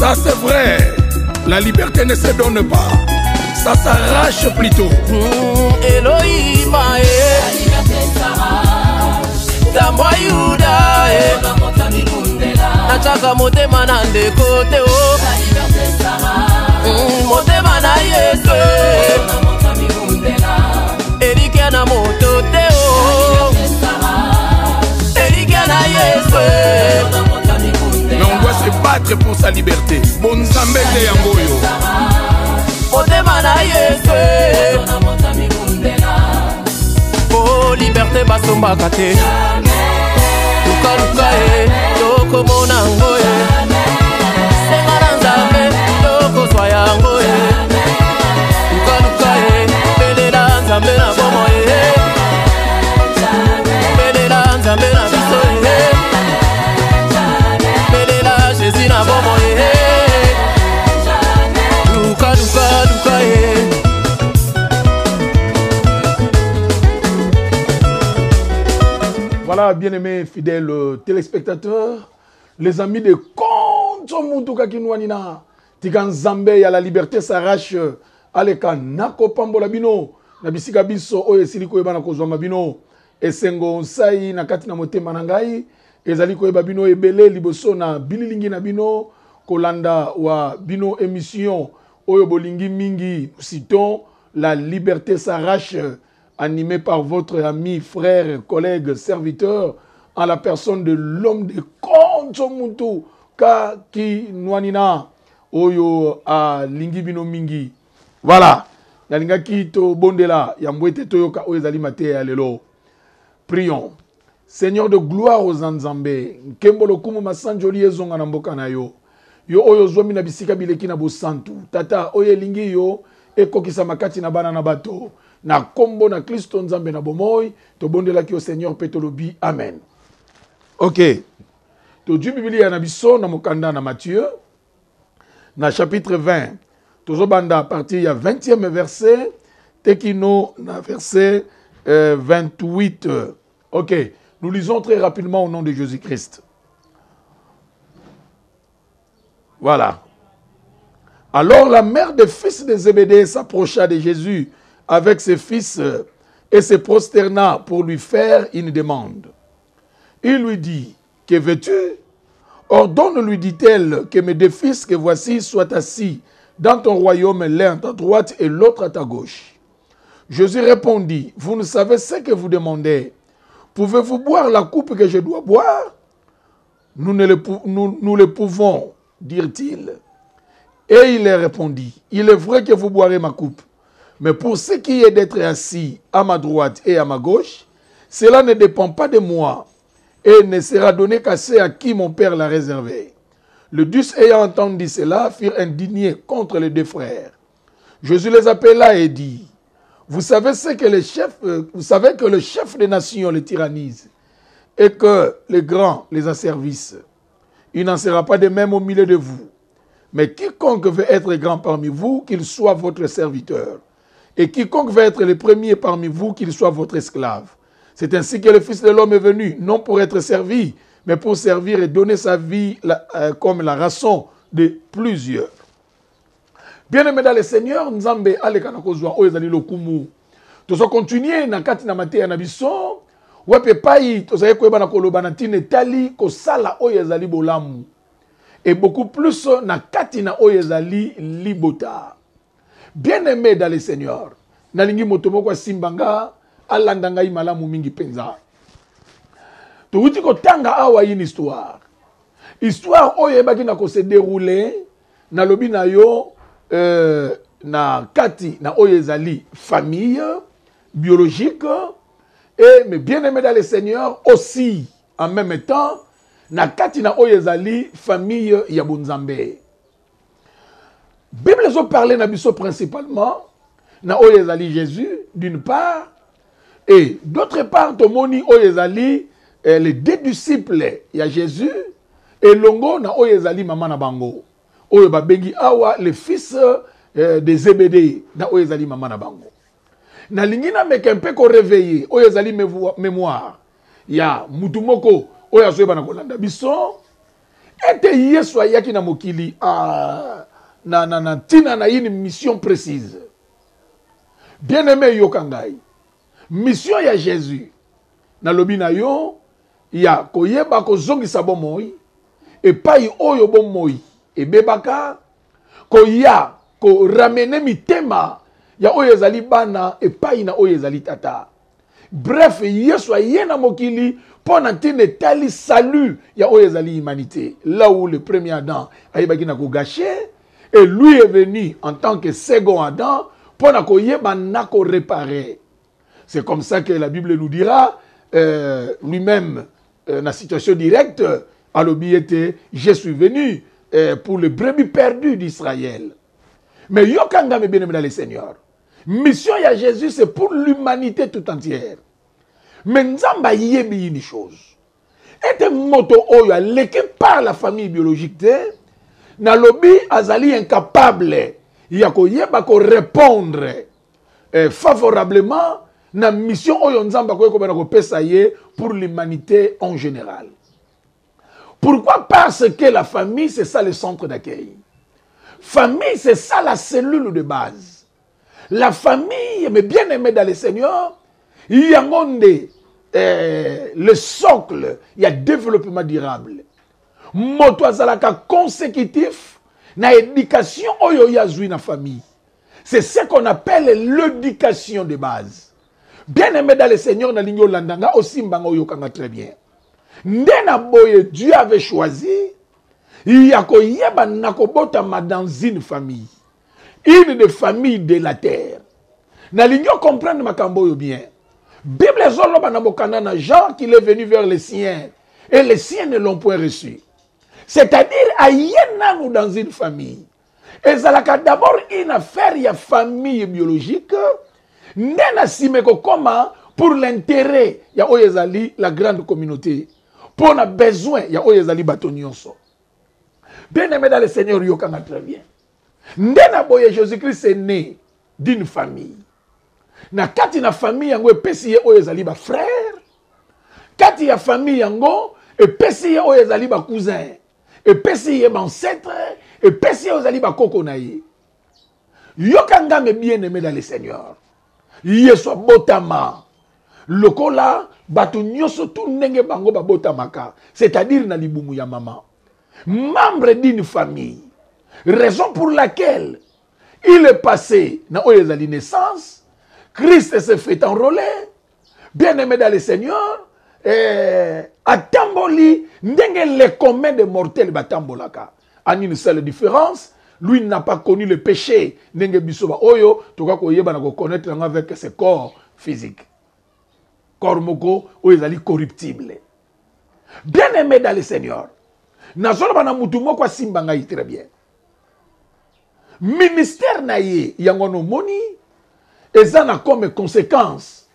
Ça c'est vrai, la liberté ne se donne pas, ça s'arrache plutôt. Elohim, la liberté s'arrache. Tamwa Yuda, Nachaka motema na ndekote o. La liberté s'arrache. Motema na Yesu. Erikia na motote o. Erikia na Yesu. Mais on doit se battre pour sa liberté. Bonzambe de Yangoyo. Motema na Yesu. Oh, liberté basomba kate. Luka luka toko monango Sengara nzambe toko swayango Luka luka belela nzambe na bomo belela nzambe na biso belela Jésus na bomo luka luka luka Voilà, bien-aimés fidèles téléspectateurs, les amis de Konzo Mutuka Kinwanina, Tikan Zambe, ya la liberté s'arrache, Aleka Nako Pambola Bino, Nabisika Biso, Oye Siliko Ebana Kozwama Bino, Esengo Nsai, Nakati na Motema Nangai, Ezaliko Eba Bino Ebele, Liboso na Bililingi na Bino, Kolanda wa Bino émission, Oyo Bolingi Mingi, citons, la liberté s'arrache, animé par votre ami, frère, collègue, serviteur, en la personne de l'homme de Konzo Mutu, Kaki Nwanina, Oyo a Lingi Bino Mingi. Voilà. Yalinga Kito Bondela, Yambwete Toyoka Oyezali Mate Alelo. Prions. Seigneur de gloire aux Anzambe, Kembolo Kumu Masanjoli Ezonga Namboka na yo. Yo Oyo Zomi na bisika bileki na bosantu. Tata Oye Lingi yo, Eko Kisamakati na bana na bato. Na kombo na Kristo Nzambe na bomoy, to bondela ki au Seigneur petolobi. Amen. Ok. To du Biblia na biso na mokanda na Matthieu, na chapitre 20. Tozo banda à partir ya 20e verset, tekino na verset 28. Ok. Nous lisons très rapidement au nom de Jésus-Christ. Voilà. Alors la mère des fils de Zébédée s'approcha de Jésus avec ses fils et se prosterna pour lui faire une demande. Il lui dit, que veux-tu? Ordonne-lui, dit-elle, que mes deux fils que voici soient assis dans ton royaume, l'un à ta droite et l'autre à ta gauche. Jésus répondit, vous ne savez ce que vous demandez. Pouvez-vous boire la coupe que je dois boire? Nous le pouvons, dirent-ils. Et il leur répondit, il est vrai que vous boirez ma coupe. Mais pour ce qui est d'être assis à ma droite et à ma gauche, cela ne dépend pas de moi et ne sera donné qu'à ceux à qui mon Père l'a réservé. Les 10 ayant entendu cela furent indignés contre les deux frères. Jésus les appela et dit, vous savez que le chef des nations les tyrannise et que les grands les asservissent. Il n'en sera pas de même au milieu de vous. Mais quiconque veut être grand parmi vous, qu'il soit votre serviteur. Et quiconque veut être le premier parmi vous, qu'il soit votre esclave. C'est ainsi que le Fils de l'homme est venu, non pour être servi, mais pour servir et donner sa vie comme la rançon de plusieurs. Bien-aimés dans le Seigneur, Nzambe alekana kozwa oyo ezali lokumu. Tozo continuer na kati na mateya na biso, wepe pai tozali koyeba na koloba na tina etali kosala oyo ezali bolamu. Et beaucoup plus na kati na oyo ezali libota. Bien-aimé dans le Seigneur, nalingi motomoko simbanga alandanga imalamu mingi penza. Touti ko tanga awa une histoire. Histoire oyo ebaki na ko se dérouler na lobi na yo na kati na oyo ezali famille biologique et mais bien-aimé dans le Seigneur aussi en même temps na kati na oyo ezali famille ya bonzambe. Bible zo parler na biso principalement na oyo ezali Jésus d'une part et d'autre part tomoni oyo ezali les deux disciples ya Jésus et longo na oyo ezali mama na bango oyo babengi awa les fils de Zébédée na oyo ezali mama na bango. Na lingina meke mpe ko réveiller oyo ezali mémoire ya mutu moko oyo azoyeba na kolanda biso ete Yesu ayaki na mokili na tina na une mission précise. Bien aimé yokangai. Mission ya Jésus. Na lobi na yo ya koyeba kozongisa bomoi epai oyo bomoi ebebaka koya ko ramener mitema ya oyo ezali bana epai na oyo ezali tata. Bref, Yesu ayena mokili pona tine tali salut ya oyo ezali humanité. Là où le premier Adam ayebaki na ko gâcher et lui est venu en tant que second Adam pona koyeba na ko réparer. C'est comme ça que la Bible nous dira lui-même dans la situation directe à l'obéité, je suis venu pour le brebis perdu d'Israël. Mais yokanga me bien aimé dans le Seigneur. Mission ya Jésus c'est pour l'humanité tout entière. Mais nzamba yebi une chose. Et moto oyo leke par la famille biologique te na lobi azali incapable ya ko yeba ko répondre favorablement na mission oyo nzamba ko bana ko pesa ye pour l'humanité en général. Pourquoi? Parce que la famille c'est ça le centre d'accueil. Famille c'est ça la cellule de base. La famille, mais bien aimé dans le Seigneur, il y a le socle, il y a développement durable. Moto azalaka consécutif na éducation oyo yazui na famille. C'est ce qu'on appelle l'éducation de base. Bien aimé dans le Seigneur, na lingo landanga aussi mbanga oyo kanga très bien. Ndena boye Dieu avait choisi, il y a koyeba nakobota dans une famille. Une des familles de la terre. Na ligno comprendre makambo yo bien. Bible zolo banabokana na Jean qu'il est venu vers les siens et les siens ne l'ont point reçu. C'est-à-dire ayena nous dans une famille. Et zalaka d'abord une affaire ya famille biologique. Nena simeko koma pour l'intérêt ya oyezali la grande communauté. Pour na besoin ya oyezali batonionso. Bien aimé dans le Seigneur yokanga très bien. Ndena boye Jésus-Christ est né d'une famille. Na kati na famille yango epesi ye oyo ezali ba frère. Kati ya famille yango epesi ye oyo ezali ba cousin. Epesi ye ba ancêtre, epesi ye oyo ezali ba koko na ye. Yokanga me bien aimé dans le Seigneur. Yeso botama. Lokola batu nyoso tu ndenge bango ba botamaka, c'est-à-dire na libumu ya maman. Membre d'une famille. Raison pour laquelle il est passé dans la naissance, Christ s'est fait enrôler, bien aimé dans le Seigneur, à Tamboli, ndenge les communs des mortels batambolaka. En une seule différence, lui n'a pas connu le péché, ndenge bisoba oyo, toka koyeba na ko connaître avec ses corps physiques. Corps moko oyezali corruptible. Bien aimé dans le Seigneur. Nazolo bana mutu moko simbanga très bien. Ministère na ye yangono moni ezana comme conséquence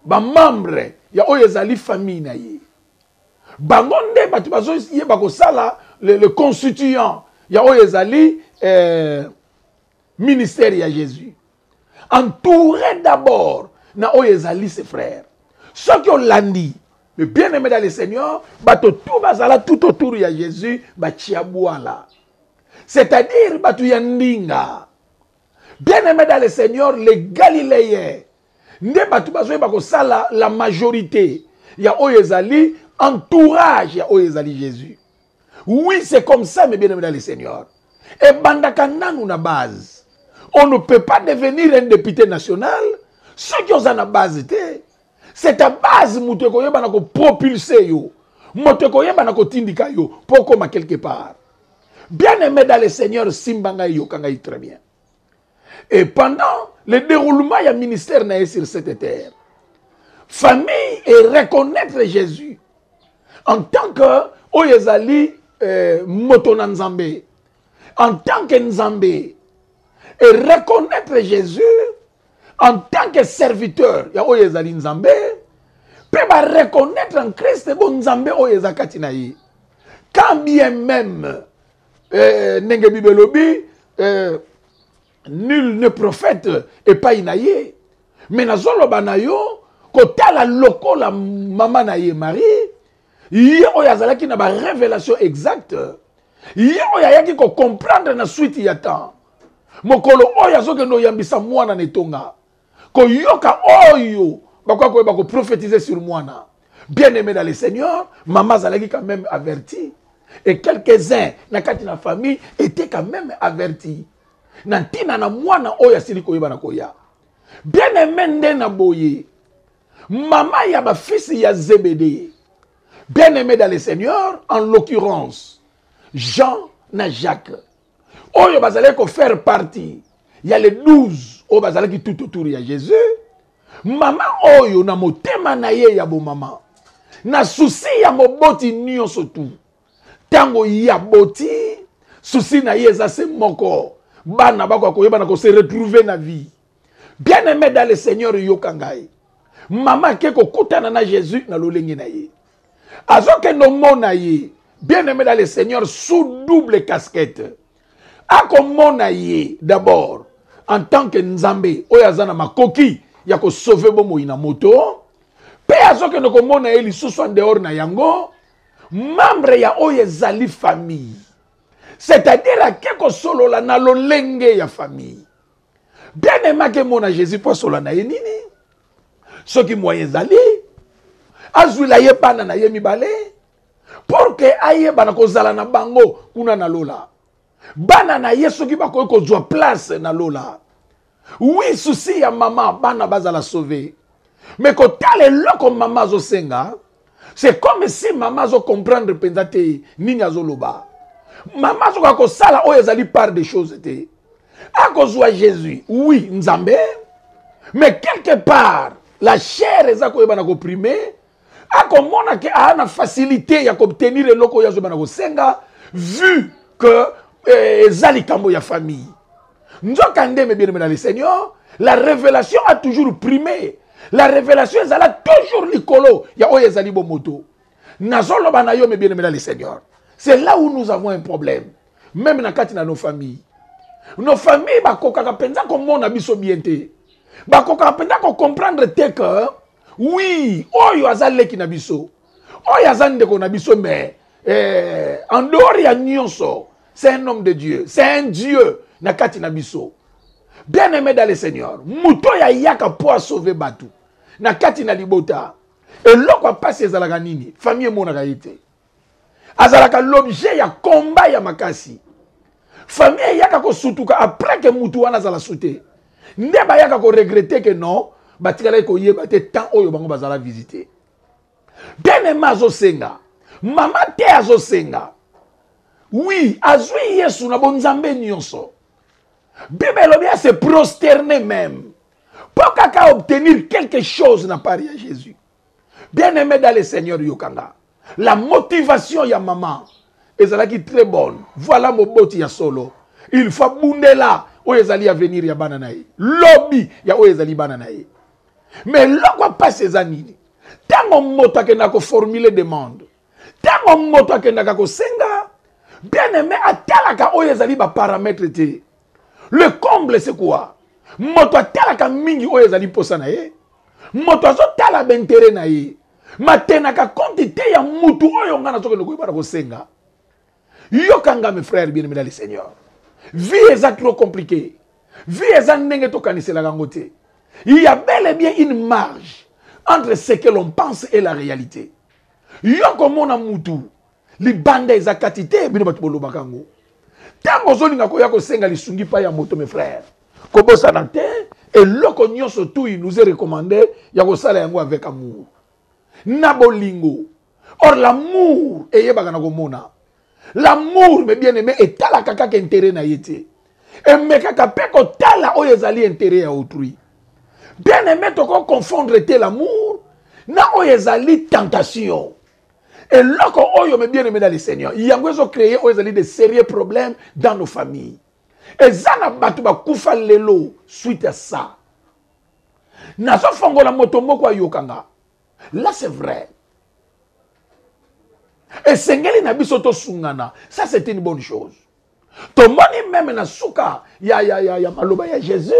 ba membre ya oyo ezali famille na ye bangonde batu bazo ye bakosala le constituant ya oyo ezali ministère ya Jésus entouré d'abord na oyo ezali ses frères ceux qui ont landi. Mais bien aimé dans le Seigneur, bato tout bazala tout autour de Jésus, bachiabouala. C'est-à-dire batu yandinga. Bien aimé dans le Seigneur, les Galiléens, ne batu bazoye bako sala la majorité. Ya oyezali entourage ya oyezali Jésus. Oui, c'est comme ça, mais bien aimé dans le Seigneur. Et bandaka nanu na base. On ne peut pas devenir un député national. Ceux qui ont na base c'est ta base moto koyeba na ko propulser yo. Moto koyeba na ko tindika yo pour comme quelque part. Bien aimé dans le Seigneur simbanga yo kanga très bien. Et pendant le déroulement ya ministère na sur cette terre, famille et reconnaître Jésus en tant que oyezali moto na Nzambe, en tant que Nzambe, et reconnaître Jésus en tant que serviteur, ya oyezali Nzambe, peut reconnaître en Christ bon Nzambe oyezakati na ye. Quand bien même nenge bibelobi nul ne prophète et pas inaye, mais nazolo banayo kotala loko la maman na ye Marie, Ye oyo azalaki na ba révélation exacte. Ye oyo ayaki ko comprendre na suite ya temps. Mokolo oyo azokendo yambisa mwana netonga. Ko yoka oyo bakwa ko bako prophétiser sur mwana. Bien aimé dans le Seigneur, maman zalaki quand même averti. Et quelques-uns na kati na famille étaient quand même avertis. Nantina na mwana oyo asili koyeba na koya. Bien aimé nde na boye. Maman ya ba fils ya Zébédée. Bien aimé dans le Seigneur, en l'occurrence, Jean na Jacques. Oyo bazalaki ko faire partie. Il y a les 12 oyo bazalaki tout autour ya Jésus. Maman oyo na motema na ye ya bo maman. Na souci ya moboti nyonso tu. Tango ya boti, souci na ye za se moko. Bana bako koyeba na ko se retrouver na vie. Bien aimé dans le Seigneur yokangai. Maman ke ko kutana na Jésus na lolengi na ye. Azoke no mona ye. Bien aimé dans le Seigneur sous double casquette. Ako mona ye d'abord en tant que Nzambe oyazana makoki ya ko sauver bomo ina moto. Pe azoke no ko mona ye lisusu en dehors na yango. Membre ya oyezali famille. C'est-à-dire à quelque solo la na lolenge ya famille. Bien aimé que mona Jésus po solo na ye nini. Soki moyen zali azwila ye bana na ye mibale pour que aye bana kozala na bango kuna na lola. Bana na ye soki bako kozwa place na lola. Oui, souci ya maman bana bazala sauver. Mais ko tale loko maman zo senga, c'est comme si maman zo comprendre pensate nini azoloba. Maman zo ko sala o ezali par des choses te. Akozwa Jésus, oui, Nzambe, mais quelque part la chair eza ko yeba na ko primer, akomona ke ana facilité ya obtenir eloko ya zo bana ko senga vu que ezali kambo ya famille. Nzokande me bien dans le Seigneur, la révélation a toujours primé. La révélation est toujours likolo ya oyo ezali bomoto. Nazolo bana yo me bien dans le Seigneur. C'est là où nous avons un problème. Même na kati na nos familles. Nos familles bakoka penza ko mona biso biente. Bakoka penza ko comprendre te que oui, oyo azali ki na biso. Oyo azande ko na biso mais en dehors ya nyonso, c'est un homme de Dieu, c'est un Dieu na kati na biso. Bien aimé dans le Seigneur, muto ya yaka pour sauver batu. Na kati na libota. Et loko passe ezalaka nini? Famille mona kaite. Azalaka l'objet ya combat ya makasi. Famille yaka ko sutuka après que mutu wana zala souté. Nde ba yaka ko regretter que non, batikala ko yeba te tant oyo bango bazala visiter. Bien aimé azo senga. Mama te azo senga. Oui, azui Yesu na bonzambe nyonso. Bible bien se prosterner même. Pour qu'à obtenir quelque chose n'a pas rien Jésus. Bien aimé dans le Seigneur Yokanga. La motivation ya maman est très bonne. Voilà mon boti ya solo. Il faut bounder là où ezali à venir ya bananaï. Lobby ya où ezali bananaï. Mais là quoi pas ces années. Tant mon mot que n'a ko formuler demande. Tant mon mot que n'a ko senga. Bien aimé à talaka où ezali ba paramètre te. Le comble c'est quoi? Moto talaka mingi où ezali posa na ye. Moto zo tala bentere na ye. Matenaka quantité ya mutu oyo ngana soke no ko senga. Yokanga mes frères bien-aimés dans le Seigneur. Vie est trop compliquée. Vie est ndenge to kanisela gangote. Il y a bel et bien une marge entre ce que l'on pense et la réalité. Yoko mona mutu li bande za katité bino batbolo bakango. Tango zolinga ko yako senga li sungi pa ya moto mes frères. Ko bosa na te et loko nyonso tout il nous est recommandé ya ko sala yango avec amour. Nabolingo. Or l'amour eyeba kana ko mona. L'amour, mes bien-aimés, est tala kaka intérêt na yete. Et me kaka peko tala oyezali intérêt à autrui. Bien-aimé, to kon confondre te l'amour na oyezali tentation. Et loko oyo mes bien-aimés dans le Seigneur, yango zo créer oyezali des sérieux problèmes dans nos familles. Et zana batu ba kufa lelo suite à ça. Na zo fongo la motomoko yokanga. Là c'est vrai. Et sengeli na biso to sungana, ça c'est une bonne chose. Tomoni même na suka ya maloba ya Jésus.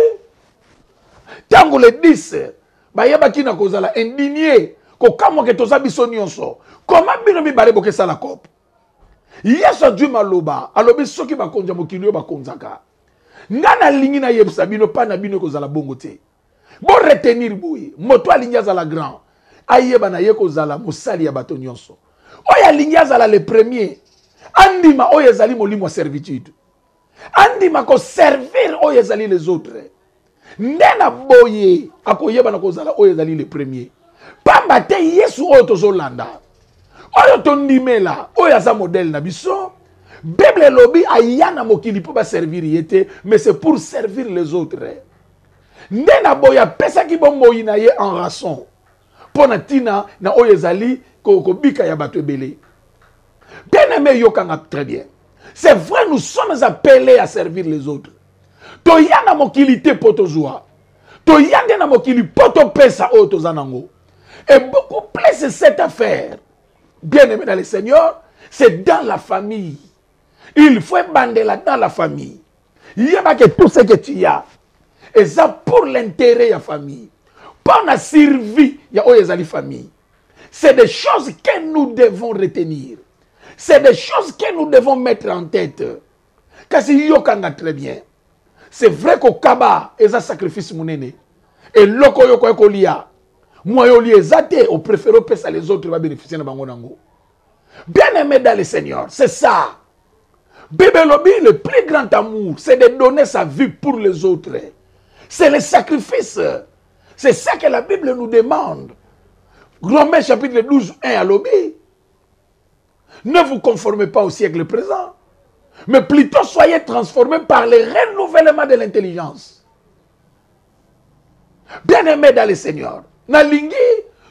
Tango le 10 ba yeba ki na kozala indigné kokamwa ke toza biso nyonso comment bino mibale bokesala kopo yesu Dieu maloba alobi soki bakonza mokili oyo bakonzaka nga nalingi nayebisa bino pa na bino kozala bongo te bo retenir boye moto alingi azala grand ayeba na ye kozala mosali ya bato nyonso oyo alingi azala le premier andima oyo ezali molimo wa servitude andima koservir oyo ezali les autres nde na boye akoyeba na kozala oyo ezali le premier pamba te yesu oyo tozolanda oyo tondimela oyo aza modèle na biso Bible lobi aya na mokili po ba servir yete mais c'est pour servir les autres nde na boya pesa ki bomoi na ye en rançon pona tina na oyo ezali kobika ya bato ebele bien-aimé yokanga très bien c'est vrai nous sommes appelés à servir les autres toya na mokili te po tozwa toya nde na mokili po topesa oyo toza nango et beaucoup plus cette affaire bien-aimé dans le Seigneur c'est dans la famille. Il faut bandela dans la famille. Il y a que tout ce que tu as. Et ça pour l'intérêt de la famille. Pour la survie de la famille. C'est des choses que nous devons retenir. C'est des choses que nous devons mettre en tête. Parce que yokanga très bien. C'est vrai qu'au Kaba, il y a un sacrifice mounene. Et loko yoko yoko liya. Moi yo liye zate, au préféré pesa les autres va bénéficier de bangonango. Bien aimé dans le Seigneur, c'est ça. Bibelobi, le plus grand amour, c'est de donner sa vie pour les autres. C'est le sacrifice. C'est ça que la Bible nous demande. Romains chapitre 12, 1 à l'obi. Ne vous conformez pas au siècle présent, mais plutôt soyez transformés par le renouvellement de l'intelligence. Bien-aimé dans le Seigneur, Nalingi,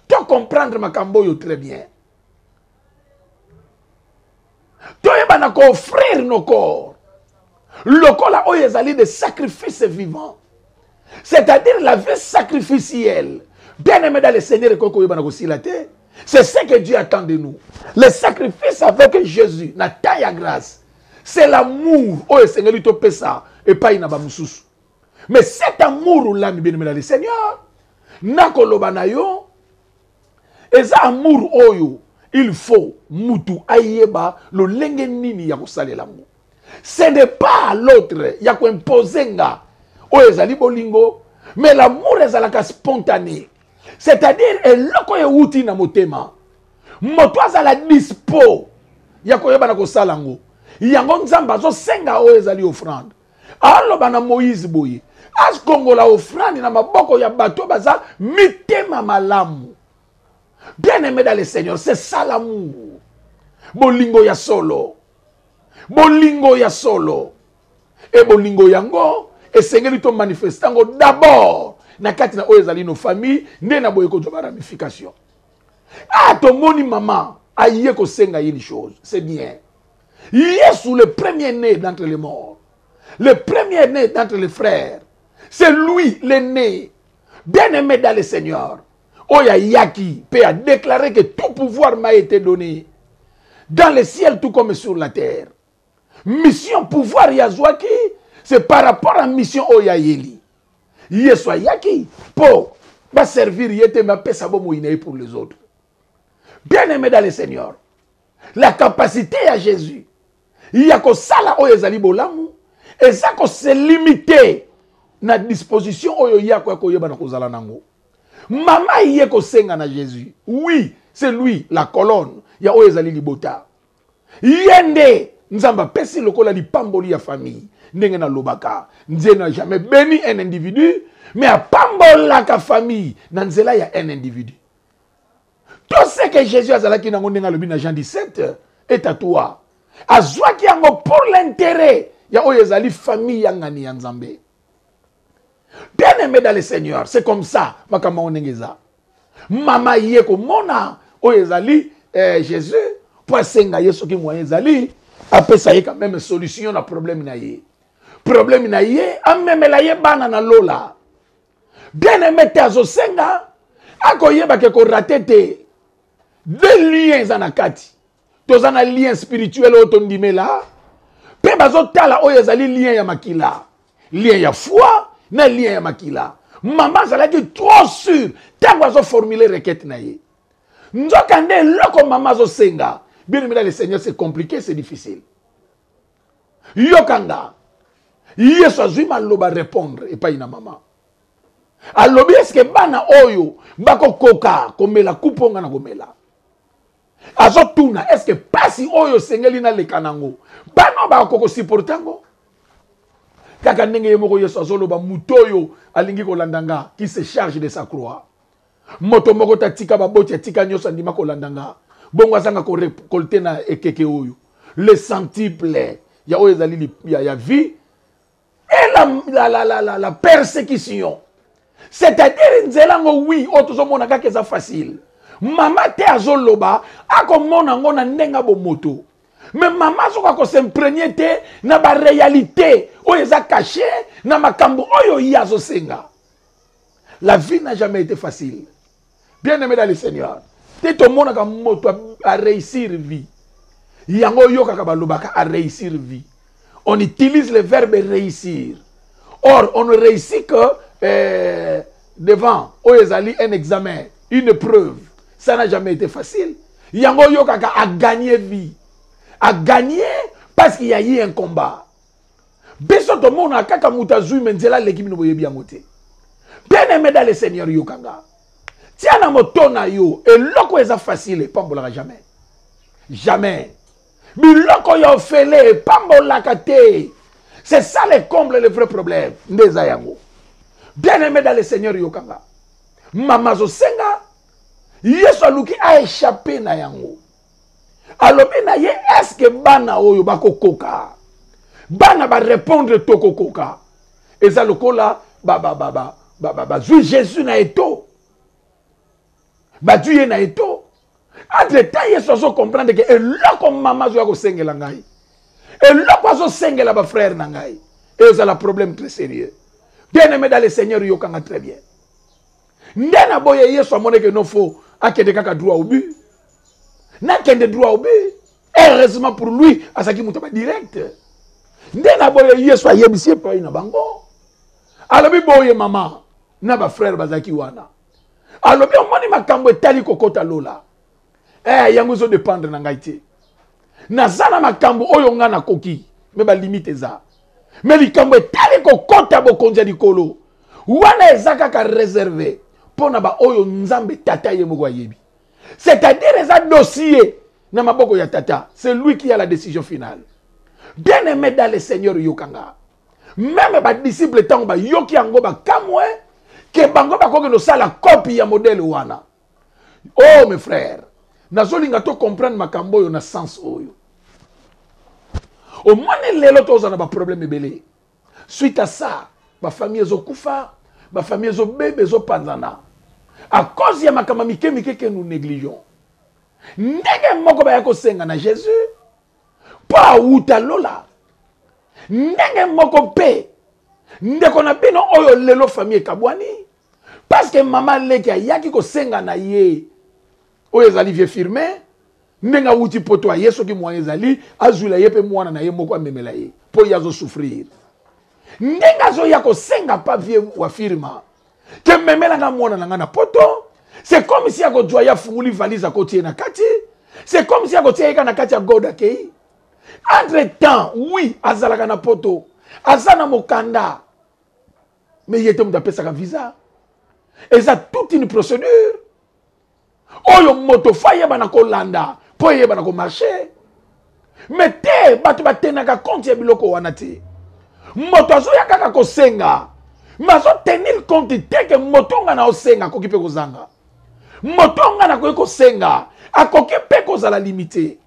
tu comprendre ma camboyo très bien. Tu vas offrir nos corps. Le corps là où ils allaient des sacrifices vivants. C'est-à-dire la vie sacrificielle. Bien-aimé dans le Seigneur, c'est ce que Dieu attend de nous. Le sacrifice avec Jésus, na taille à grâce. C'est l'amour. Oh, le Seigneur, il te paie ça. Et pas il mais cet amour-là, bien-aimé dans le Seigneur, nakolobanayo, et cet amour, oyo, il faut mutu ayeba le lenge nini ya kosale l'amour. Ce n'est pas l'autre ya ko imposenga o ezali bolingo, mais l'amour ezalaka spontané. C'est-à-dire eloko ye uti na motema. Moto azala dispo ya koyeba na kosala ngo. Yango nzamba zo senga o ezali offrande. Aloba na Moïse boye. As Congo la offrande na maboko ya bato baza mitema malamu. Bien-aimé dans le Seigneur, c'est ça l'amour. Bolingo ya solo. Bolingo ya solo. Et bolingo yango, et Seigneur to manifestango d'abord. Na kati na oezali no famille, ne na boyeko joba ramification. Ah, ton moni maman, aïe ko senga une chose, c'est bien. Yesu le premier-né d'entre les morts. Le premier-né d'entre les frères. C'est lui l'aîné. Bien-aimé dans le Seigneur. Oya Yaki peut a déclaré que tout pouvoir m'a été donné dans le ciel tout comme sur la terre. Mission pouvoir Yazwaki, c'est par rapport à mission Oya Yeli. Yeswa Yaki pour va servir yete ma pesa bomoine pour les autres. Bien-aimé dans le Seigneur, la capacité à Jésus, il y a que ça là Oya Zali bolamu et ça que c'est limité na disposition Oyo Yako Koyeba na kozala nango. Maman yé ko senga na Jésus. Oui, c'est lui, la colonne. Ya oezali libota. Yende, nzamba pesi lokola li pamboli ya famille. Ndenge na lobaka. Nze n'a jamais béni un individu, mais a pambola ka famille. Nanzela ya un individu. Tout ce que Jésus a zalaki nango ndenga lobi na Jean 17 est à toi. Azwaki yango pour l'intérêt. Ya oezali famille ya ngani ya nzambe. Bien-aimé dans le Seigneur, c'est comme ça. Maman yeko mona oyezali Jésus pour senga yeso ki moyen zali après ça y quand même solution na problème na yé. Problème na yé ameme la yé bana na lola. Bien-aimé tazo senga akoyeba ke ko raté te deux liens zanakati. Tozana lien spirituel otondimela. Pe bazo tala oyezali lien ya makila. Lien ya foi na lien ya makila. Maman zalaki trop sûr. Tant que vous formulez requête na ye. Nzokande loko mama zo senga. Bien aimé dans le Seigneur, c'est compliqué, c'est difficile. Yokanga. Yesu azui maloba répondre et pas ina mama. Alobi est-ce que bana oyo bako koka komela kuponga na komela. Azotuna est-ce que pasi oyo sengeli na lekanango. Bana bako ko supportango. Kaka ndenge yemoko Yesu azoloba mutoyo alingi kolandanga qui se charge de sa croix. Moto moko tatika baboti atika nyoso ndima kolandanga. Bongo azanga ko récolter na ekeke oyo. Le centuple ya oyo ezali ya vie. Et la persécution. C'est-à-dire, nzelango oui, otozomona kaka eza facile. Mama te azoloba, akomona ngona ndenga bo moto. Mais maman soka ko s'imprégner te na ba réalité, oyo eza caché na makambo oyo yazo senga. La vie n'a jamais été facile. Bien aimé dans le Seigneur. Te to mona ka moto a réussir vie. Yango yoka ka balobaka a réussir vie. On utilise le verbe réussir. Or, on ne réussit que devant Oyezali un examen, une épreuve. Ça n'a jamais été facile. Yango Yokaka a gagné vie. A gagné parce qu'il y a eu un combat. Beso to mona kaka mutazui menzela l'équipe no boyebi amote. Bien aimé dans le Seigneur Yokanga. Tiens na motona yo et loko eza facile pambola jamais. Jamais. Biloko yo fele pambolaka te. C'est ça le comble, le vrai problème. Ndeza yango. Bien aimé dans le Seigneur Yokanga. Mama zo senga. Yesu aluki a échappé na yango. Alobi na ye est-ce que bana oyo bako koka. Bana ba répondre toko koka. Eza lokola ba zui Jésus na eto. Ba Dieu na eto. Entre temps, Yesu so comprendre que eloko mama zo yako sengela ngai. Eloko zo sengela ba frère na ngai. Et ça le problème très sérieux. Bien aimé dans le Seigneur yokanga très bien. Ndena boye Yesu amone que non faut akende kaka droit au but. Na kende droit au but. Heureusement pour lui, asaki mutaba direct. Ndena boye Yesu ayebisi pa ina bango. Alobi boye mama na ba frère bazaki wana. Alobi omoni makambo etali kokota lola. Yango zo dépendre na ngai te. Nazana makambo oyo nga na koki, me ba limite za. Mais likambo etali kokota bokonza likolo. Wana ezaka ka réservé pona ba oyo nzambe tata ye moko yebi. C'est-à-dire eza dossier na maboko ya tata, c'est lui qui a la décision finale. Bien aimé dans le Seigneur Yokanga. Même ba disciple tango ba yoki yango ba kamwe ke bango ba koke no sala copie ya modèle wana. Oh mes frères, nazolinga to comprendre makambo yo na sens oyo. Au moins lelo toza na ba problème ebele. Suite à ça, ba famille zo kufa, ba famille zo bébé zo panzana. À cause ya makama mike que nous négligeons. Ndenge moko ba yako senga na Jésus. Pa uta lola. Ndenge moko pe. Ndeko na bino oyo lelo famille kabwani. Parce que maman leki ayaki ko senga na ye. Oyo ezali vieux firmé. Ndenga uti poto a yeso ki mwa ezali. Azula ye pe mwana na ye moko amemela ye. Po yazo souffrir. Ndenga zo yako senga pa vieux wa firma. Que memela nga mwana na nga na poto. C'est comme si yako joya funguli valise akotie na kati. C'est comme si yako tia na kati ya goda kei. Entre temps, oui, azalaka na poto. Azana mokanda. Mais yete muda pesa ka visa. Et ça toute une procédure. Oyo moto fa yeba na kolanda. Po yeba na ko marché. Mais te batu batena ka compte ya biloko wana te. Moto azo ya kaka ko senga. Mazo tenir compte te ke moto nga na osenga ko kipe ko zanga. Moto nga na ko senga. Akoki pe ko za la limité.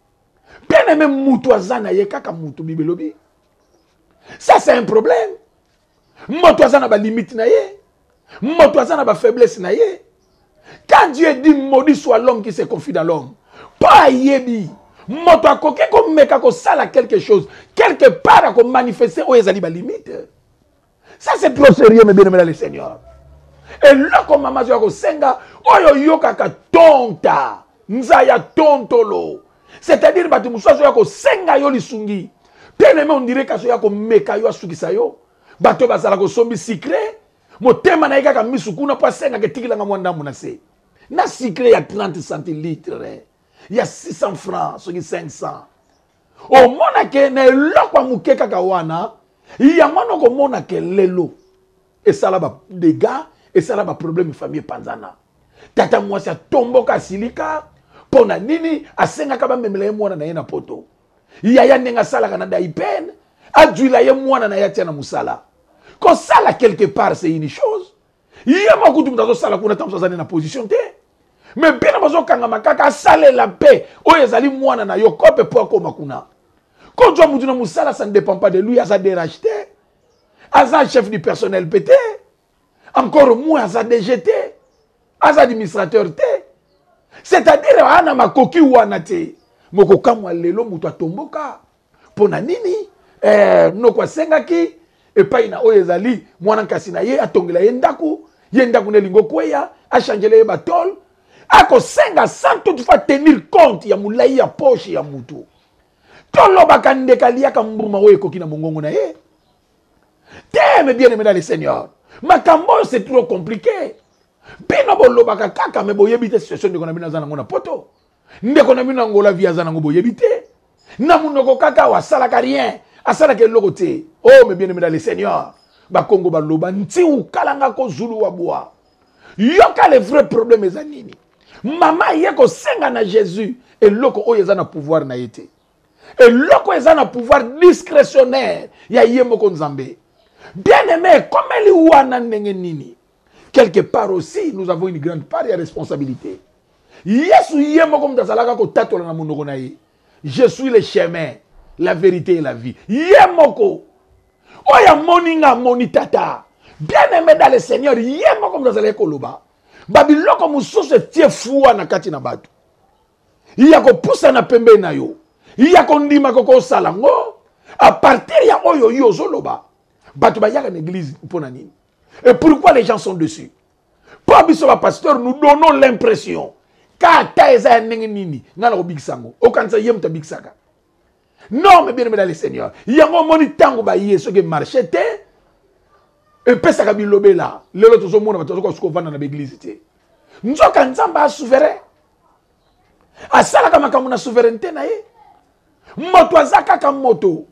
Bien aimé mutu azana ye kaka mutu bibelobi. Ça c'est un problème. Moto azana ba limite na ye. Moto azana ba faiblesse na ye. Quand Dieu dit maudit soit l'homme qui se confie dans l'homme. Pas yebi. Moto akoki ko meka ko sala quelque chose. Quelque part ko manifester o ezali ba limite. Ça c'est trop sérieux mes bien-aimés dans le Seigneur. Et là comme maman yo senga oyo yoka ka tonta. Nzaya tontolo. C'est-à-dire batu musazo yako senga yo lisungi. Bien-aimé on dirait ka so yako meka yo asukisa yo. Bato bazala ko sombi secret. Motema na yaka misukuna pa senga ke tikila nga mwanda munase. na cycle ya 30 centilitres ya 600 francs soki 500 omona ke na eloko muke kaka wana yango noko mona ke lelo esala ba dégâts esala ba problème famille panzana tata mwasi atomboka silika pona nini asengaka bamemela ye mwana na ye na poto yaya ndenge asalaka na daipen adwila ye mwana na ye atia na musala kosala quelque part c'est une chose ye moko tu mutazo sala kuna ntango azali na position te mais bino bazokangama kaka asalela mpe oyo ezali mwana na yo kope mpo akoma kuna kodwa mutu na musala ça ne dépend pas de lui aza DRH te aza chef du personnel pété encore moins aza DGT aza administrateur te c'est-à-dire ana makoki wana te moko kamwa lelo mutu atomboka pona nini noko asengaki epai na oyo ezali mwana nkasi na ye atongela ye ndaku nelingo kweya achangele ye batol akosenga sans toutefois tenir compte ya mulai ya poche ya mutu tolobaka ndeka liaka mbuma oyo ekoki na mongongo na ye te me bien aimé dans le Seigneur makambo c'est trop compliqué bino bolobaka kaka me boyebi te situation ndeko na bino aza nango na poto ndeko na bino ngola vi aza nango boyebi te na munoko kaka wasalaka rien asalaka eloko te oh me bien aimé dans le Seigneur bakongo baloba nti ukalanga ko zulu wa bois yoka le vrai problème eza nini mama ye ko senga na Jésus eloko oyo eza na pouvoir na yete eloko eza na pouvoir discrétionnaire ya ye moko nzambe bien aimé comme eli wana ndenge nini quelque part aussi nous avons une grande part de responsabilité yesu ye moko mtazalaka ko tatola na monoko na ye je suis le chemin la vérité et la vie ye moko oya moninga moni tata bien aimé dans le Seigneur ye moko mtazalaka koloba babiloko mususu tie fuwa na kati na bato ya ko pusa na pembe na yo ya ko ndima ko sala ngo à partir ya oyo yo zoloba bato ba yaka na église pona nini et pourquoi les gens sont dessus pour biso ba pasteur nous donnons l'impression kata eza ndenge nini ngala ko bikisango okanisa ye muta bikisaka non mais bien aimé dans le Seigneur yango moni tango ba yeso ke marché te et pesa ka bilobela lelo tozo mona bato ko sukovana na église te nzoka nzamba souverain asala kama kamuna souveraineté na ye moto azaka ka moto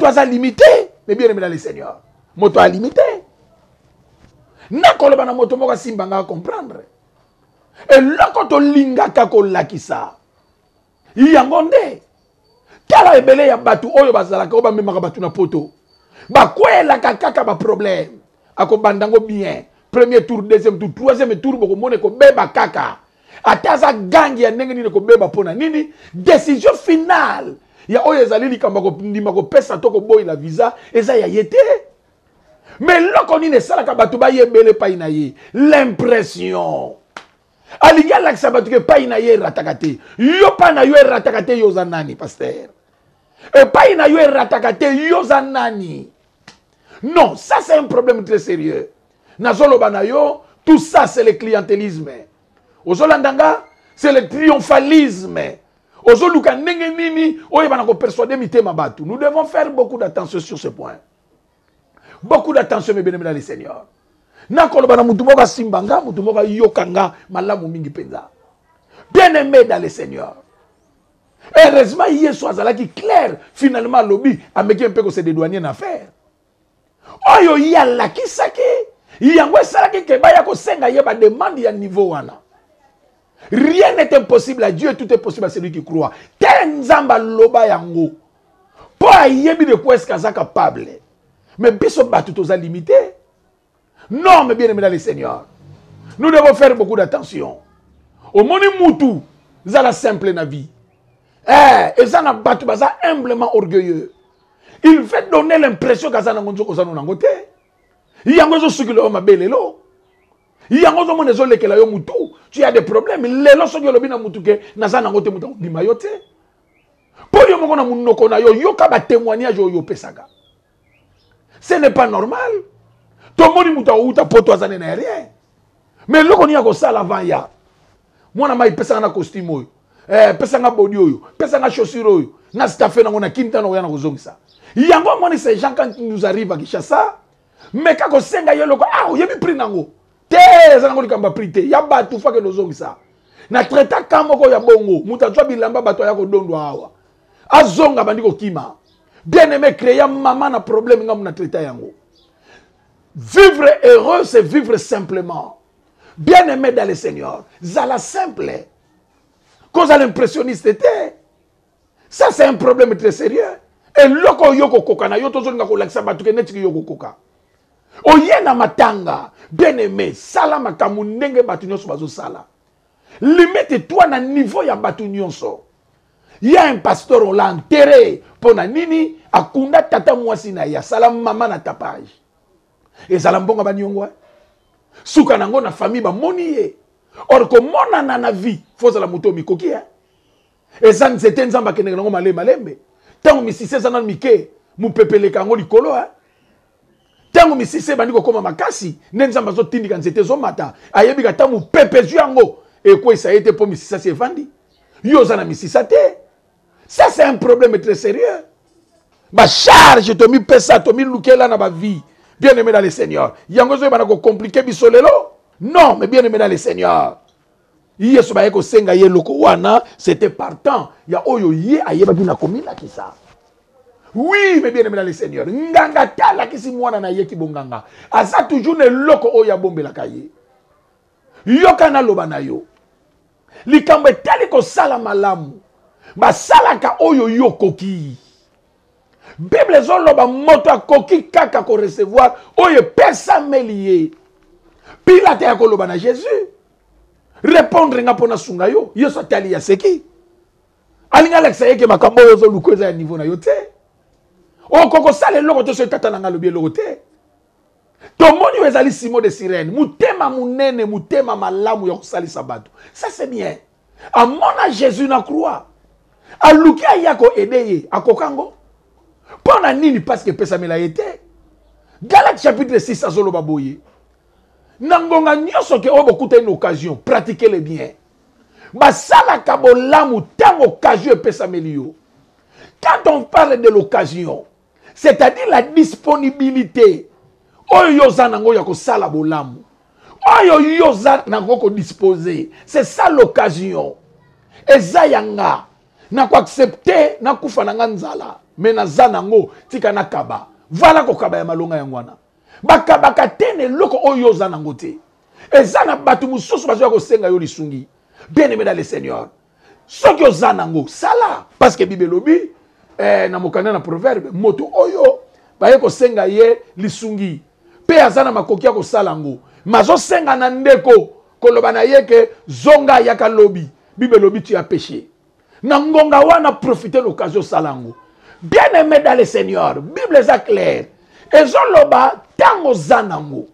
aza limité mais bien aimé dans le Seigneur moto a limité nakoloba na moto moko simbanga comprendre et loko to lingaka ko lakisa yango nde tala ebele ya batu oyo bazalaka oba memaka batu na poto bakwela kaka ba problème akobandango bien premier tour deuxième tour troisième tour boko mone ko beba kaka ataza gangi ya ndenge nini ko beba pona nini décision finale ya oyo ezali likamba ko ndima ko pesa to ko boy la visa eza ya yete mais loko nini salaka batu ba yebele pa ina ye l'impression aliga la sabatu ke pa ina ye ratakate yo pa na yo ratakate yo zanani pasteur et pa ina yo ratakate yo zanani non ça c'est un problème très sérieux nazolo banayo tout ça c'est le clientélisme ozolandanga c'est le triomphalisme ozoluka ndenge nini oyo bana ko persuader mitema batu nous devons faire beaucoup d'attention sur ce point beaucoup d'attention mes bien-aimés dans le Seigneur nakoloba na mutu moko simbanga mutu moko yokanga malamu mingi penza bien-aimé dans le Seigneur heureusement Yesu azalaki clair finalement lobi ameki un peu ko se dédouaner na faire oyo yala kisaki yango esalaki ke baya ko senga ye ba demande ya niveau wana rien n'est impossible à Dieu tout est possible à celui qui croit tenzamba loba yango po ayebi de quoi est-ce qu'aza capable mais biso batu toza limité non mais bien aimé dans le Seigneur nous devons faire beaucoup d'attention au moni mutu zala simple na vie ezana batu baza humblement orgueilleux il veut donner l'impression qu'aza na ngonzo kozano na ngote yango zo sukilo mabelelo yango zo monezo lekela yo mutu tu as des problèmes lelo so yolobi na mutu ke naza na ngote mutu bima yote po yo moko na munoko na yo yoka ba témoignage yo pesaka ce n'est pas normal to moni mutu uta poto azane na rien mais loko ni ya ko sala avant ya mwana mai pesanga na costume oyo pesanga body oyo pesanga chaussure oyo na staff na ngona kinta na yana kozongisa yango moni ces gens quand nous arrivent à Kinshasa mais kako senga yeloko yebi prix nango te za ngoli kamba prité ya batu fa ke nozongisa na traita kamoko ya bongo muta jwa bilamba bato ya ko dondo awa azonga bandiko kima bien aimé créer maman na problème ngam na traita yango. Vivre heureux c'est vivre simplement. Bien aimé dans le Seigneur zala simple cause à l'impressionniste était ça c'est un problème très sérieux et loko yoko koka na yo tozonga ko lakisa batu ke netiki yoko koka oyena matanga bien aimé sala makamu ndenge batu nyonso bazo sala limite toi na niveau ya batu nyonso. Il y a un pasteur on l'a enterré pour na nini akunda tata mwasi na ya sala mama na tapage et sala mbonga banyongwa suka nango na famille ba moniye or ko mona na vie faut sala moto mikoki et ça c'était nzamba kenenga ngo malembe tango misise sana mike mu pepeleka ngo likolo tango misise bandiko koma makasi nenzamba zo tindika nzete zo mata ayebi ka tamu pepezu yango et quoi ça a été pour misisa se vandi yo za na misisa te. Ça c'est un problème très sérieux. Ma charge to mi pesa to mi lukela na ba vie. Bien aimé dans le Seigneur. Yango zo bana ko compliquer bisolelo? Non, mais bien aimé dans le Seigneur. Yesu ba yeko senga ye loko wana, c'était partant. Ya oyo ye ayeba bina komila ki ça. Oui, mais bien aimé dans le Seigneur. Nganga tala ki si mwana na ye ki bonganga. Asa toujours ne loko oya bombela kaye. Yoka na loba na yo. Likambe tali ko sala malamu. Ba sala ka oyo yo koki. Bible zoloba moto koki kaka ko recevoir oyo pesa melié. Pilate ya koloba na Jésus. Répondre nga pona sunga yo. Yo so tali ya seki. Alinga leksa yeke makambo yo zo lukweza ya niveau na yo te. O koko sale loko to so tata na nga lobi loko te. Tomoni yo ezali simo de sirène. Mutema munene, mutema malamu ya kusali sabatu. Ça c'est bien. Amona Jésus na croix. Alukia yako edeye akokango. Pona nini parce que pesa mela été. Galates chapitre 6 azolo baboye. Nangonga nyoso ke obo kuta une occasion, pratiquez-le bien. Basala kabolamu tango occasion pesa melio. Quand on parle de l'occasion, c'est-à-dire la disponibilité. Oyo za nango yako sala bolamu. Oyo yoza nango ko disposer. C'est ça l'occasion. Eza yanga na ko accepter na kufa na nzala mais na zanango tika na kaba vala ko kaba ya malonga yangwana bakabaka tene loko oyo zanango te eza na batu mususu bazo ko senga yo lisungi. Bien aimé dans le Seigneur soki ozanango sala parce que Bible lobi na mokanda na proverbe moto oyo baye ko senga ye lisungi pe azana makoki ko salango mazo senga na ndeko koloba na yeke zonga yaka lobi Bible lobi tu as péché. Nangonga wana profiter l'occasion salango. Bien aimé dans le Seigneur, Bible est claire. Et zoloba tango zanango.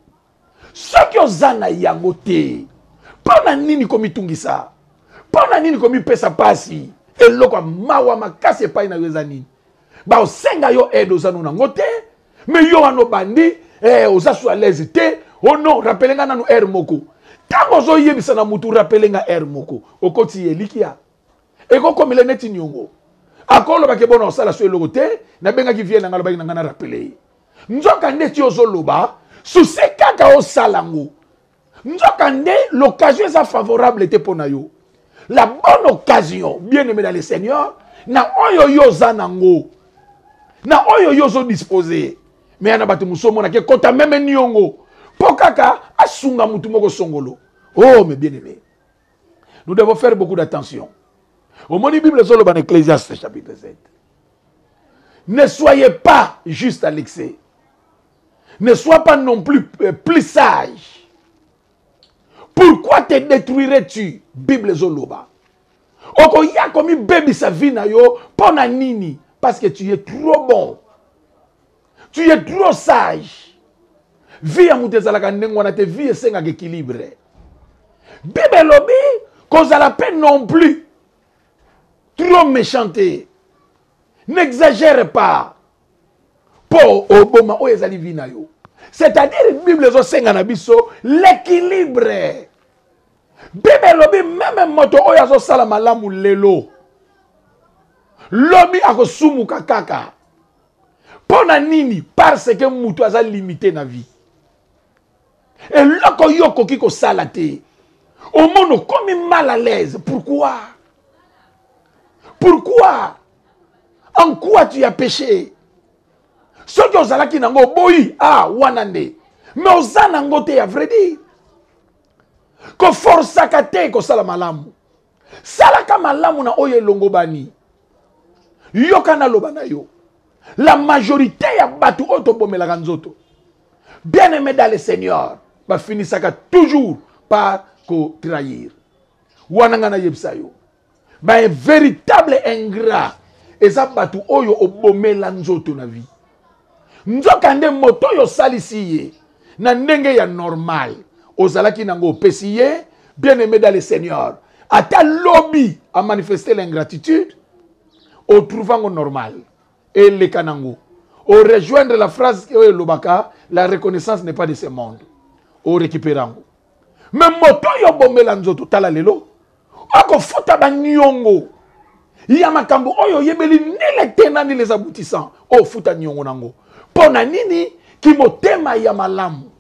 Soki ozana yango te. Pona nini komi tungisa? Pona nini komi pesa pasi? Et loko mawa makase pa ina wezani. Ba osenga yo edo zanu nango te. Mais yo ano bandi oza su à l'aise te. Oh non, rappelenga nanu moko. Tango zo yebisa na mutu rappelenga moko. Okoti elikia. Et comme il est net nyongo. Akolo ba ke bona osala so elogote na benga ki vienne ngalo ba ngana rappeler. Nzoka ndeti ozoloba susi kaka osalango. Nzoka nde l'occasion est favorable te pona yo. La bonne occasion, bien aimé dans le Seigneur, na oyo yo zanango. Na oyo yo zo disposer. Mais ana batu musomo na ke kota meme nyongo. Pokaka asunga mutu moko songolo. Oh mais bien aimé. Nous devons faire beaucoup d'attention. Au moment du Bible, dans Ecclésiaste chapitre 7. Ne soyez pas juste à l'excès. Ne sois pas non plus sage. Pourquoi te détruirais-tu? Bible Zoloba. Oko ya komi baby sa vie na yo pona nini parce que tu es trop bon. Tu es trop sage. Vie ya mutezalaka ndengwana te vie senga équilibre. Bible lobi cause à la peine non plus. Trop méchanté. N'exagère pas. Pour Obama o ezali vina yo. C'est-à-dire Bible zo senga na biso l'équilibre. Bible lobi même moto oya zo sala malamu lelo. Lobi akosumu kaka. Pona nini parce que mutu aza limité na vie. Et là, quand yoko kiko salate, au monde comme mal à l'aise. Pourquoi? Pourquoi? En quoi tu as péché? Ce que vous avez nango boyi, ah, wanande. Mais aux anango te, à vrai dire. Ko força kate ko sala malamu. Salaka malamu na oye longo bani. Yoka na lobana yo. La majorité ya batu oto bomela nzoto. Bien aimé dans le Seigneur, va finir ça toujours par ko trahir. Wananga na yebsa yo. Ba un véritable ingrat. Eza batu oyo obomela nzoto na vie. Nzokande moto yo salisiye. Na ndenge ya normal. Ozalaki nango pesiye. Bien aimé dans le Seigneur. À ta lobby à manifester l'ingratitude. Au trouvant normal. Et le kanango. Au rejoindre la phrase lobaka. La reconnaissance n'est pas de ce monde. Au récupérango. Mais moto yo bomela nzoto tala lelo. Ako fota ba nyongo. Ya makambo oyo yebeli nile tena ni les aboutissants. O futa nyongo nango. Pona nini ki motema ya malamu.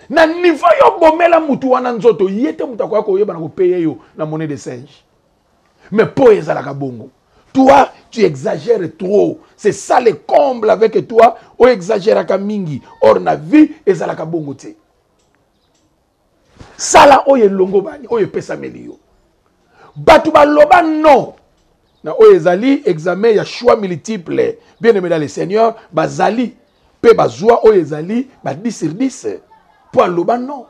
Na niveau yo bomela mutu wana nzoto yete mutakwa ko yeba na ko payer yo na monnaie de singe. Mais po ezalaka bongo. Toi, tu exagères trop. C'est ça le comble avec toi. O exagéraka mingi. Or na vie ezalaka bongo te. Sala oye longo bani, oye pesa melio. Batu baloba non. Na oye zali examen ya choix multiple. Bien aimé dans le Seigneur, bazali pe bazwa oye zali ba 10 sur 10. Pour aloba non.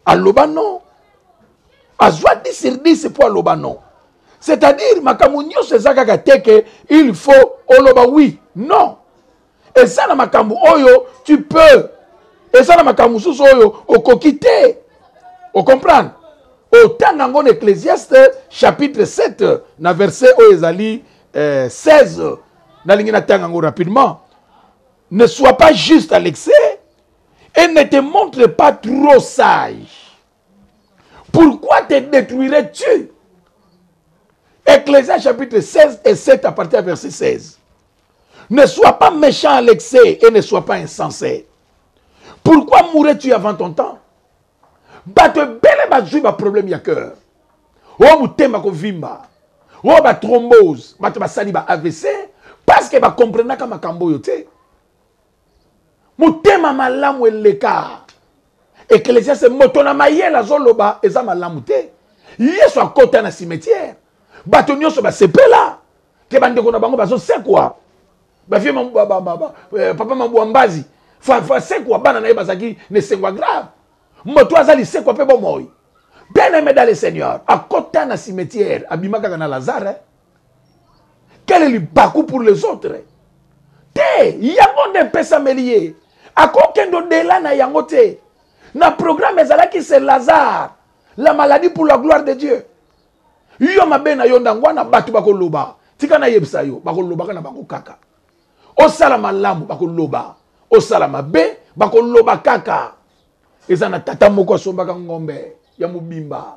Aloba non. Azwa 10 sur 10 pour aloba non. C'est-à-dire makamunyo se zaka teke il faut oloba oui. Non. Et ça na makamu oyo tu peux. Et ça, dans ma sous au coquité. Vous comprenez? Au temps d'Angon Ecclésiaste, chapitre 7, dans verset Oezali 16, dans rapidement. Ne sois pas juste à l'excès et ne te montre pas trop sage. Pourquoi te détruirais-tu? Ecclésiaste chapitre 16 et 7 à partir du verset 16. Ne sois pas méchant à l'excès et ne sois pas insensé. Pourquoi mourrais-tu avant ton temps? Bato belle bazui ba problème ya cœur. O mutema ko vimba. O ba thrombose, bato ba sali ba AVC parce que ba comprendre ka makambo yo te. Mutema malamu eleka. Ecclésiaste motona mayela zoloba eza malamu te. Yesu akota na cimetière. Bato nyonso ba sepela. Ke bande ko na bango bazo sekwa. Ba vie papa mambo ambazi. C'est quoi bana na bazaki ne sengwa grave. Moto azali c'est quoi pe bon moi. Bien aimé dans le Seigneur, à côté na cimetière, abimaka kana Lazare. Quel est le bakou pour les autres? Te, yango ne pesa melier. A kokendo dela na yango te. Na programme ezalaki c'est Lazare, la maladie pour la gloire de Dieu. Yo mabena yo ndangwana batu bakoloba. Tika na yebisa yo, bakoloba kana bango kaka. O sala malamu bakoloba. Osala mabe bako loba kaka eza na tata moko asombaka ngombe ya mubimba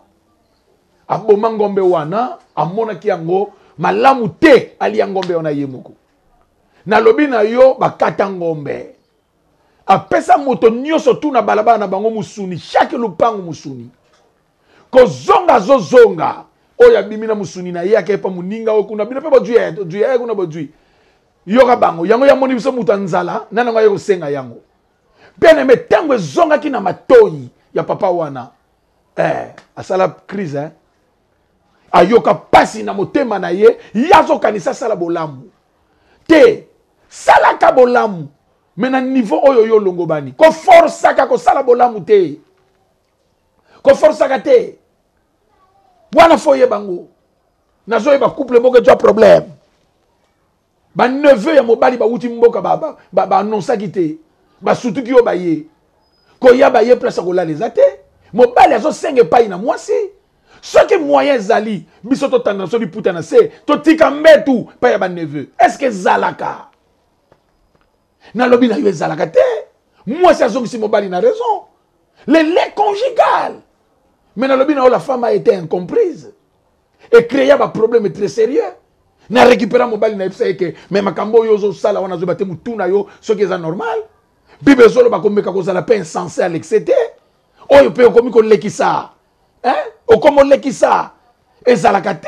aboma ngombe wana amona ki yango malamu te ali ya ngombe ona ye moko na lobi na yo bakata ngombe apesa moto nyonso tu na balabala na bango musuni chaque lupango musuni ko zonga zo zonga oya bimina musuni na ye akepa muninga okuna bina pe bodui kuna bodui yoka bango yango ya moni biso mutu nzala nana ngo yosenga yango bien aimé tango zonga ki na matoyi ya papa wana asala crise ayoka pasi na motema na ye yazo kanisa sala bolamu te sala ka bolamu mena niveau oyo yo longo bani ko força ka ko sala bolamu te ko força ka te wana foye bango nazo yeba couple moko tu problème. Ba neveu ya mobali ba wuti mboka ba annonça kité ba surtout ki yo ba ye ko ya ba ye place ko la les até mobali azo senge pa ina mwasi ce que moyen zali biso to tendance di putana se to tika mbetu pa ya ba neveu est-ce que zalaka na lobi na yo zalaka te mwasi azo si mobali na raison le lait conjugal mais na lobi na la femme a été incomprise et créer ba problème très sérieux. Na récupérer mobile na epsa que mais makambo yo zo sala wana zo bate mutuna yo ce qui est normal Bible solo bakomeka kozala pe insensé à l'excédé. Oyo pe okomi ko lekisa. Okomo lekisa. Ezalaka te.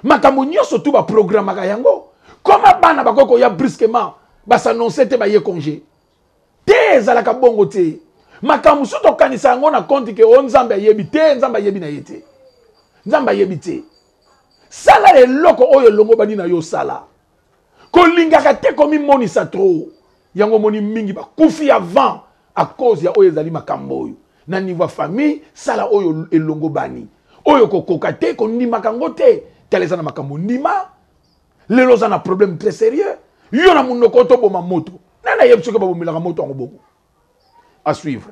Makambo nyonso tu ba programme ka yango. Comment bana bakoko ya brusquement ba s'annoncer te ba ye congé. Te ezalaka bongo te. Makambo soto kanisa yango na compte ke onzambe yebi te, nzamba yebi na yete. Nzamba yebi te. Sala le loko oyo longo bani na yo sala. Ko lingaka te komi moni sa trop. Yango moni mingi ba kufi avant à cause ya oyo ezali makambo oyo. Na niveau famille sala oyo elongo bani. Oyo kokoka te ko ndima kango te. Teleza na makambo ndima. Lelo za na problème très sérieux. Yo na munoko to boma moto. Nana yebsuka ba bomela moto ngo boko. À suivre.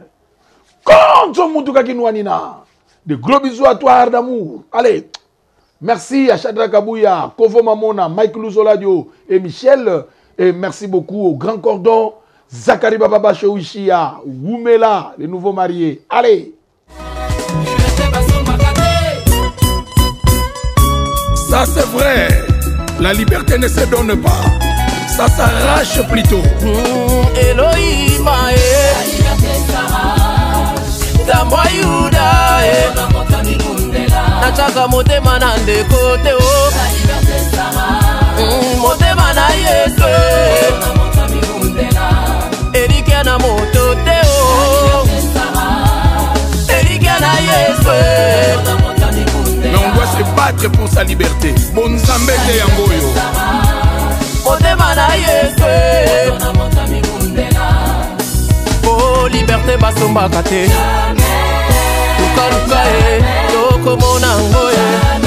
Quand mutu ka kinwani na. De gros bisous à toi d'amour. Allez. Merci à Chadra Kabouya, Kovo Mamona, Mike Luzoladio et Michel. Et merci beaucoup au Grand Cordon, Zachary Baba Chouishia, Woumela, les nouveaux mariés. Allez! Ça c'est vrai, la liberté ne se donne pas, ça s'arrache plutôt. Elohim, la liberté s'arrache, Tamoyuda, Nachaka motema na ndeko te o, la liberté s'arrache, motema na Yesu, Erike na moto te o, Erike na Yesu. Mais on doit se battre pour sa liberté. Bon Zambé te yangoyo. Motema na Yesu, oh liberté basomba kate. Luka luka e, toko mona ngoye.